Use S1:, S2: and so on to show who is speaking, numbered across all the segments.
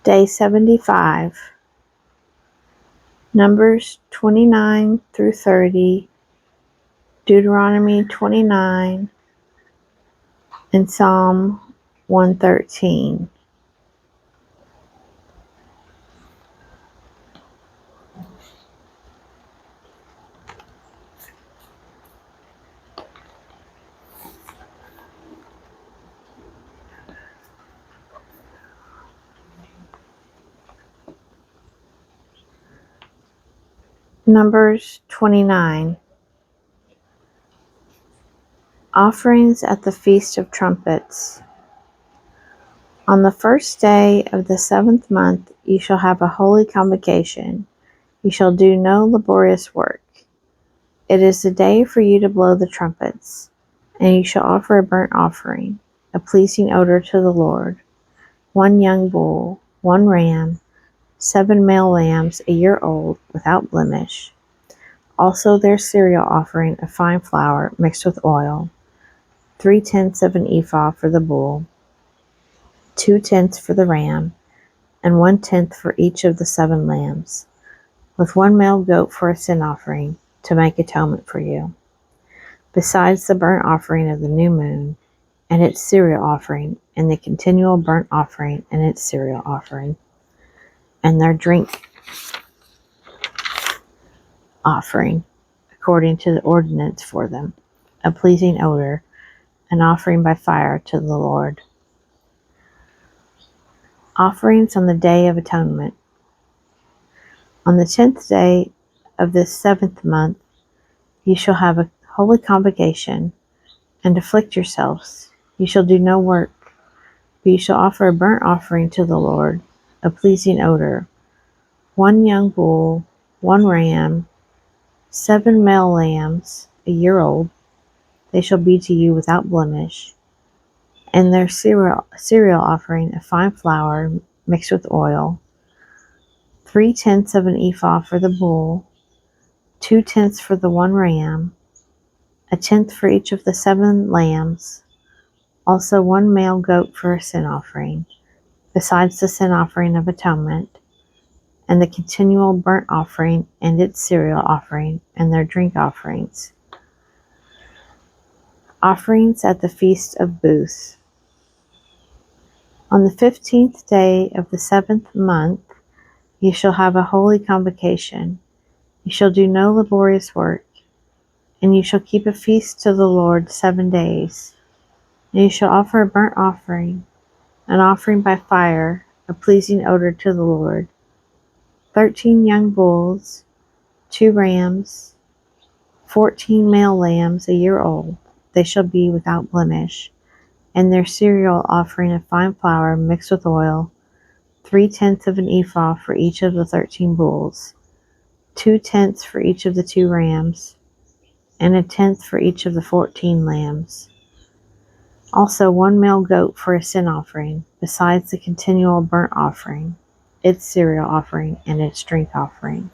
S1: Day 75, Numbers 29 through 30, Deuteronomy 29, and Psalm 113. Numbers 29. Offerings at the Feast of Trumpets. On the first day of the 7th month you shall have a holy convocation. You shall do no laborious work. It is the day for you to blow the trumpets, and you shall offer a burnt offering, a pleasing odor to the Lord, 1 young bull, 1 ram, 7 male lambs a year old without blemish, also their cereal offering of fine flour mixed with oil, 3/10 of an ephah for the bull, 2/10 for the ram, and 1/10 for each of the 7 lambs, with 1 male goat for a sin offering, to make atonement for you, besides the burnt offering of the new moon, and its cereal offering, and the continual burnt offering and its cereal offering, and their drink offering, according to the ordinance for them, a pleasing odor, an offering by fire to the Lord. Offerings on the Day of Atonement. On the 10th day of this 7th month you shall have a holy convocation, and afflict yourselves. You shall do no work, but you shall offer a burnt offering to the Lord, a pleasing odor, 1 young bull, 1 ram, 7 male lambs a year old, they shall be to you without blemish, and their cereal offering of fine flour mixed with oil, 3/10 of an ephah for the bull, 2/10 for the 1 ram, 1/10 for each of the 7 lambs, also 1 male goat for a sin offering, besides the sin offering of atonement, and the continual burnt offering and its cereal offering, and their drink offerings. Offerings at the Feast of Booths. On the 15th day of the 7th month you shall have a holy convocation. You shall do no laborious work, and you shall keep a feast to the Lord 7 days. And you shall offer a burnt offering, an offering by fire, a pleasing odor to the Lord, 13 young bulls, 2 rams, 14 male lambs a year old, they shall be without blemish, and their cereal offering of fine flour mixed with oil, 3/10 of an ephah for each of the 13 bulls, 2/10 for each of the 2 rams, and 1/10 for each of the 14 lambs. Also 1 male goat for a sin offering, besides the continual burnt offering, its cereal offering, and its drink offering.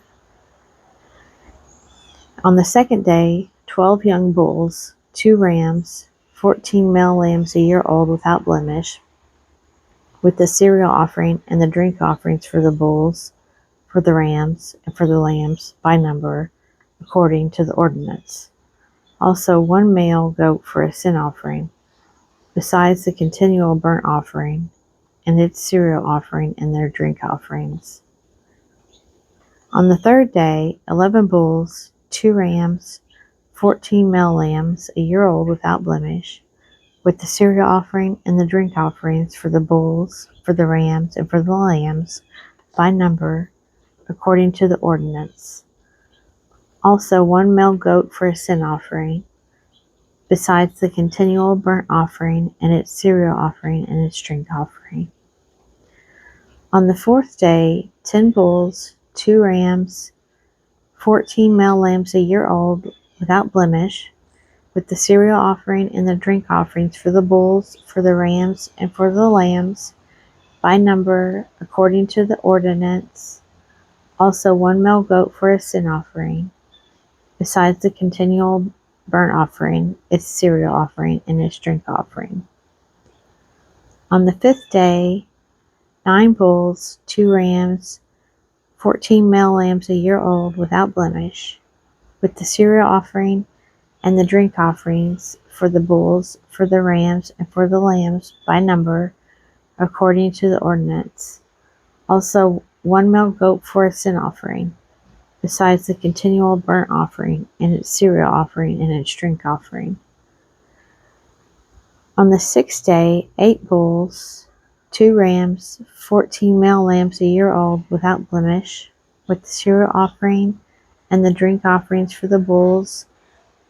S1: On the 2nd day, 12 young bulls, 2 rams, 14 male lambs a year old without blemish, with the cereal offering and the drink offerings for the bulls, for the rams, and for the lambs, by number, according to the ordinance. Also 1 male goat for a sin offering, besides the continual burnt offering, and its cereal offering and their drink offerings. On the 3rd day, 11 bulls, 2 rams, 14 male lambs a year old without blemish, with the cereal offering and the drink offerings for the bulls, for the rams, and for the lambs, by number, according to the ordinance. Also 1 male goat for a sin offering, besides the continual burnt offering and its cereal offering and its drink offering. On the 4th day, 10 bulls, 2 rams, 14 male lambs a year old without blemish, with the cereal offering and the drink offerings for the bulls, for the rams, and for the lambs, by number, according to the ordinance. Also 1 male goat for a sin offering, besides the continual burnt offering, its cereal offering, and its drink offering. On the 5th day, 9 bulls, 2 rams, 14 male lambs a year old without blemish, with the cereal offering and the drink offerings for the bulls, for the rams, and for the lambs by number, according to the ordinance. Also 1 male goat for a sin offering, besides the continual burnt offering, and its cereal offering, and its drink offering. On the 6th day, 8 bulls, 2 rams, 14 male lambs a year old without blemish, with the cereal offering and the drink offerings for the bulls,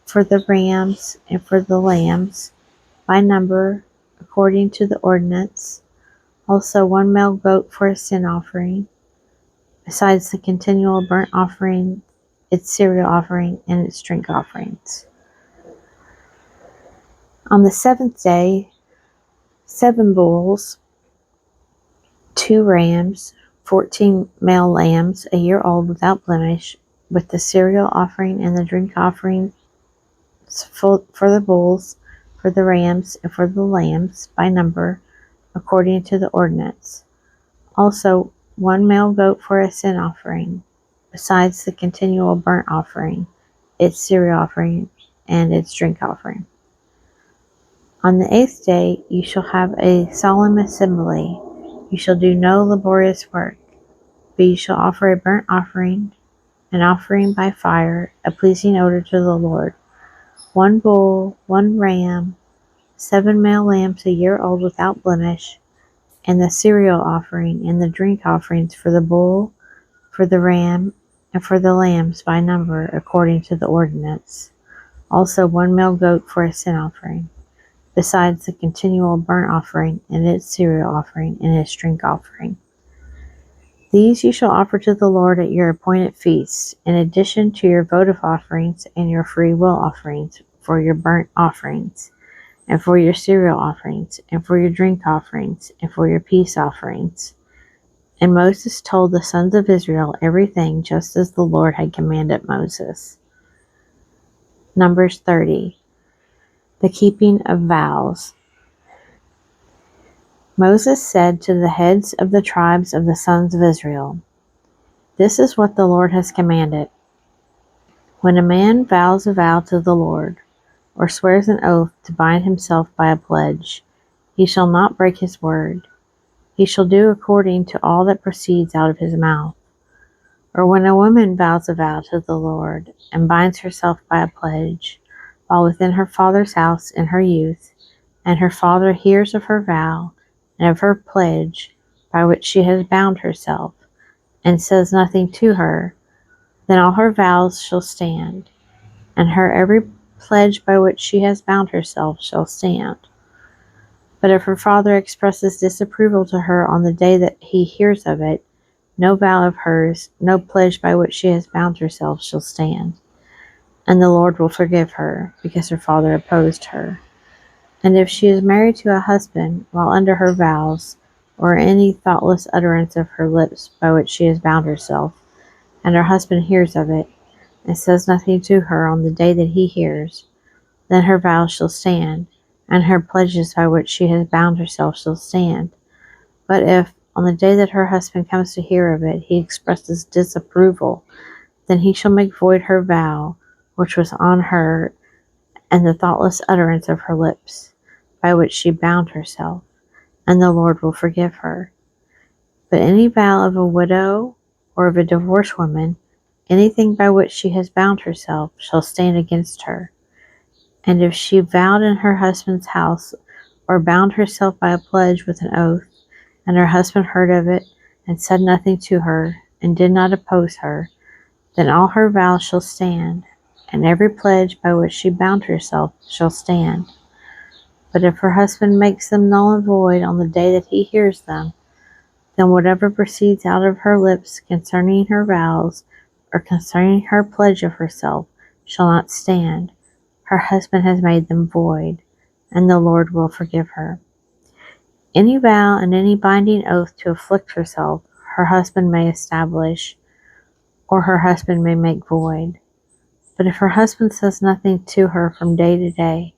S1: for the rams, and for the lambs, by number, according to the ordinance. Also 1 male goat for a sin offering, besides the continual burnt offering, its cereal offering, and its drink offerings. On the 7th day, 7 bulls, 2 rams, 14 male lambs a year old without blemish, with the cereal offering and the drink offering for the bulls, for the rams, and for the lambs, by number, according to the ordinance. Also 1 male goat for a sin offering, besides the continual burnt offering, its cereal offering, and its drink offering. On the 8th day you shall have a solemn assembly. You shall do no laborious work, but you shall offer a burnt offering, an offering by fire, a pleasing odor to the Lord. 1 bull, 1 ram, 7 male lambs a year old without blemish, and the cereal offering and the drink offerings for the bull, for the ram, and for the lambs by number, according to the ordinance. Also 1 male goat for a sin offering, besides the continual burnt offering, and its cereal offering, and its drink offering. These you shall offer to the Lord at your appointed feasts, in addition to your votive offerings and your free will offerings, for your burnt offerings, and for your cereal offerings, and for your drink offerings, and for your peace offerings. And Moses told the sons of Israel everything just as the Lord had commanded Moses. Numbers 30. The keeping of vows. Moses said to the heads of the tribes of the sons of Israel, "This is what the Lord has commanded. When a man vows a vow to the Lord, or swears an oath to bind himself by a pledge, he shall not break his word. He shall do according to all that proceeds out of his mouth. Or when a woman vows a vow to the Lord, and binds herself by a pledge, while within her father's house in her youth, and her father hears of her vow and of her pledge by which she has bound herself, and says nothing to her, then all her vows shall stand, and her every pledge by which she has bound herself shall stand. But if her father expresses disapproval to her on the day that he hears of it, no vow of hers, no pledge by which she has bound herself shall stand, and the Lord will forgive her, because her father opposed her. And if she is married to a husband while under her vows, or any thoughtless utterance of her lips by which she has bound herself, and her husband hears of it, and says nothing to her on the day that he hears, then her vows shall stand, and her pledges by which she has bound herself shall stand. But if, on the day that her husband comes to hear of it, he expresses disapproval, then he shall make void her vow, which was on her, and the thoughtless utterance of her lips, by which she bound herself, and the Lord will forgive her. But any vow of a widow or of a divorced woman, anything by which she has bound herself, shall stand against her. And if she vowed in her husband's house, or bound herself by a pledge with an oath, and her husband heard of it, and said nothing to her, and did not oppose her, then all her vows shall stand, and every pledge by which she bound herself shall stand. But if her husband makes them null and void on the day that he hears them, then whatever proceeds out of her lips concerning her vows, or concerning her pledge of herself, shall not stand. Her husband has made them void, and the Lord will forgive her. Any vow and any binding oath to afflict herself, her husband may establish, or her husband may make void. But if her husband says nothing to her from day to day,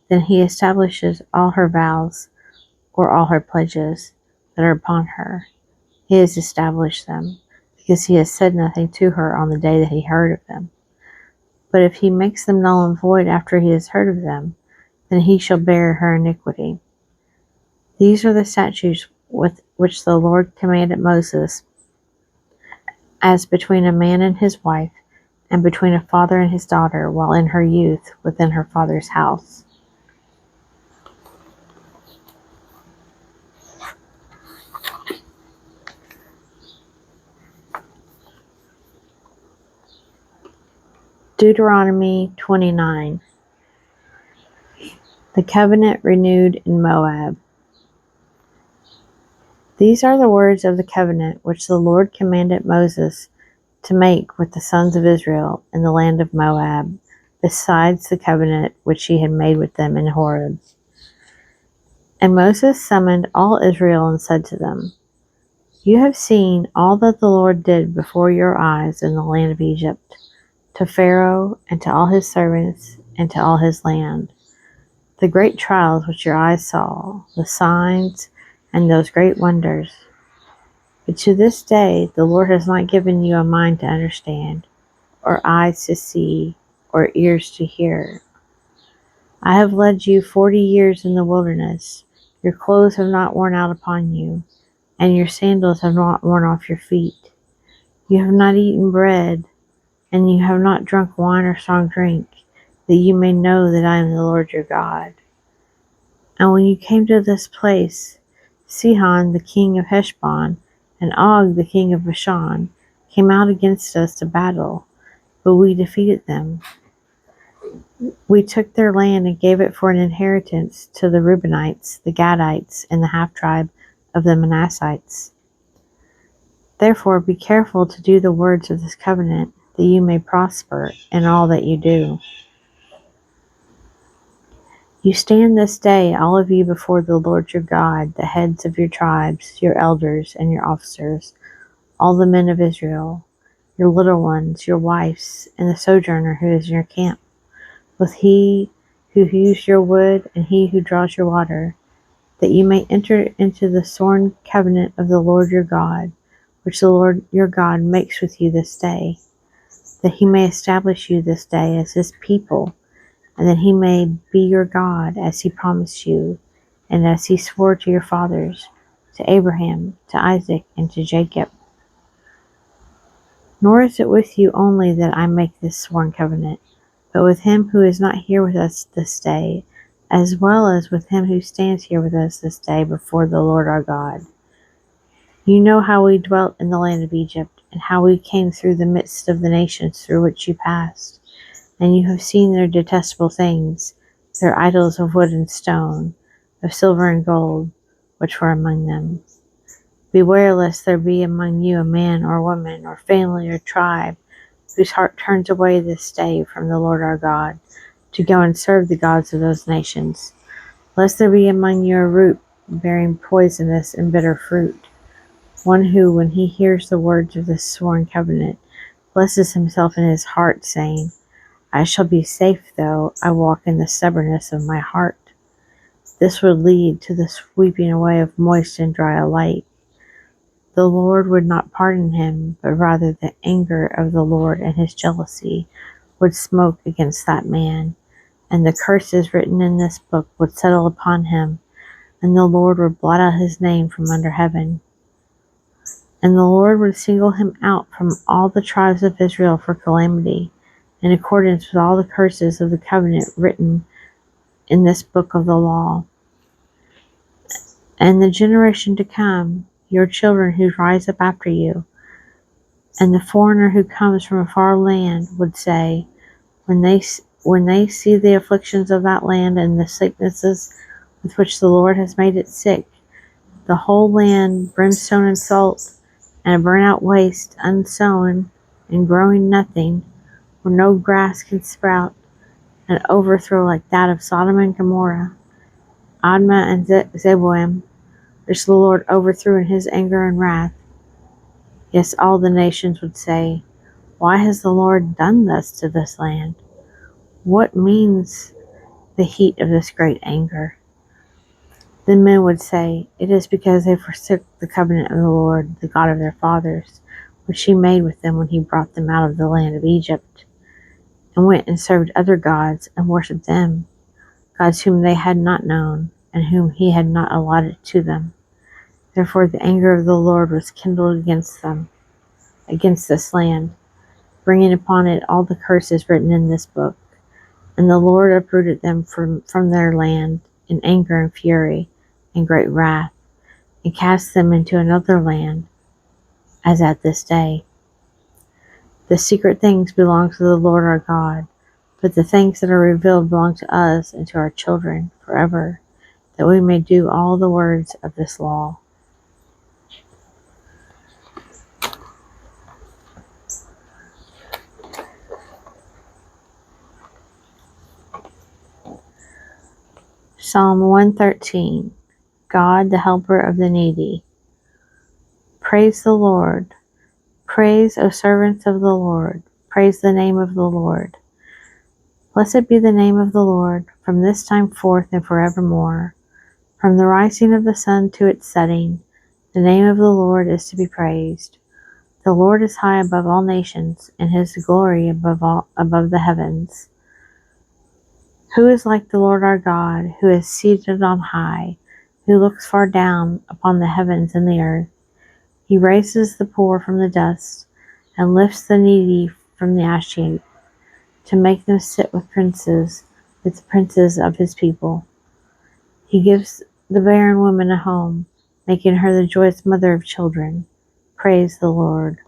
S1: then he establishes all her vows, or all her pledges, that are upon her. He has established them, because he has said nothing to her on the day that he heard of them. But if he makes them null and void after he has heard of them, then he shall bear her iniquity. These are the statutes with which the Lord commanded Moses, as between a man and his wife, and between a father and his daughter, while in her youth within her father's house. Deuteronomy 29. The covenant renewed in Moab. These are the words of the covenant which the Lord commanded Moses to make with the sons of Israel in the land of Moab, besides the covenant which he had made with them in Horeb. And Moses summoned all Israel and said to them, You have seen all that the Lord did before your eyes in the land of Egypt, to Pharaoh and to all his servants and to all his land, the great trials which your eyes saw, the signs and those great wonders. But to this day the Lord has not given you a mind to understand, or eyes to see, or ears to hear. I have led you 40 years in the wilderness. Your clothes have not worn out upon you, and your sandals have not worn off your feet. You have not eaten bread, and you have not drunk wine or strong drink, that you may know that I am the Lord your God. And when you came to this place, Sihon the king of Heshbon and Og the king of Bashan came out against us to battle, but we defeated them. We took their land and gave it for an inheritance to the Reubenites, the Gadites, and the half-tribe of the Manassites. Therefore be careful to do the words of this covenant, that you may prosper in all that you do. You stand this day, all of you, before the Lord your God, the heads of your tribes, your elders, and your officers, all the men of Israel, your little ones, your wives, and the sojourner who is in your camp, with he who hews your wood and he who draws your water, that you may enter into the sworn covenant of the Lord your God, which the Lord your God makes with you this day, that he may establish you this day as his people, and that he may be your God, as he promised you, and as he swore to your fathers, to Abraham, to Isaac, and to Jacob. Nor is it with you only that I make this sworn covenant, but with him who is not here with us this day, as well as with him who stands here with us this day before the Lord our God. You know how we dwelt in the land of Egypt, and how we came through the midst of the nations through which you passed. And you have seen their detestable things, their idols of wood and stone, of silver and gold, which were among them. Beware lest there be among you a man or woman or family or tribe whose heart turns away this day from the Lord our God, to go and serve the gods of those nations, lest there be among you a root bearing poisonous and bitter fruit, one who, when he hears the words of this sworn covenant, blesses himself in his heart, saying, I shall be safe, though I walk in the stubbornness of my heart. This would lead to the sweeping away of moist and dry alike. The Lord would not pardon him, but rather the anger of the Lord and his jealousy would smoke against that man, and the curses written in this book would settle upon him, and the Lord would blot out his name from under heaven. And the Lord would single him out from all the tribes of Israel for calamity, in accordance with all the curses of the covenant written in this book of the law. And the generation to come, your children who rise up after you, and the foreigner who comes from a far land would say, when they see the afflictions of that land and the sicknesses with which the Lord has made it sick, the whole land brimstone and salt, and a burnt-out waste, unsown and growing nothing, where no grass can sprout, an overthrow like that of Sodom and Gomorrah, Admah and Zeboim, which the Lord overthrew in his anger and wrath. Yes, all the nations would say, Why has the Lord done thus to this land? What means the heat of this great anger? Then men would say, "It is because they forsook the covenant of the Lord, the God of their fathers, which he made with them when he brought them out of the land of Egypt, and went and served other gods and worshipped them, gods whom they had not known, and whom he had not allotted to them. Therefore the anger of the Lord was kindled against them, against this land, bringing upon it all the curses written in this book. And the Lord uprooted them from their land in anger and fury and great wrath, and cast them into another land, as at this day. The secret things belong to the Lord our God, but the things that are revealed belong to us and to our children forever, that we may do all the words of this law." Psalm 113. God, the helper of the needy. Praise the Lord. Praise, O servants of the Lord. Praise the name of the Lord. Blessed be the name of the Lord, from this time forth and forevermore. From the rising of the sun to its setting, the name of the Lord is to be praised. The Lord is high above all nations, and his glory above the heavens. Who is like the Lord our God, who is seated on high, who looks far down upon the heavens and the earth? He raises the poor from the dust, and lifts the needy from the ash heap, to make them sit with the princes of his people. He gives the barren woman a home, making her the joyous mother of children. Praise the Lord.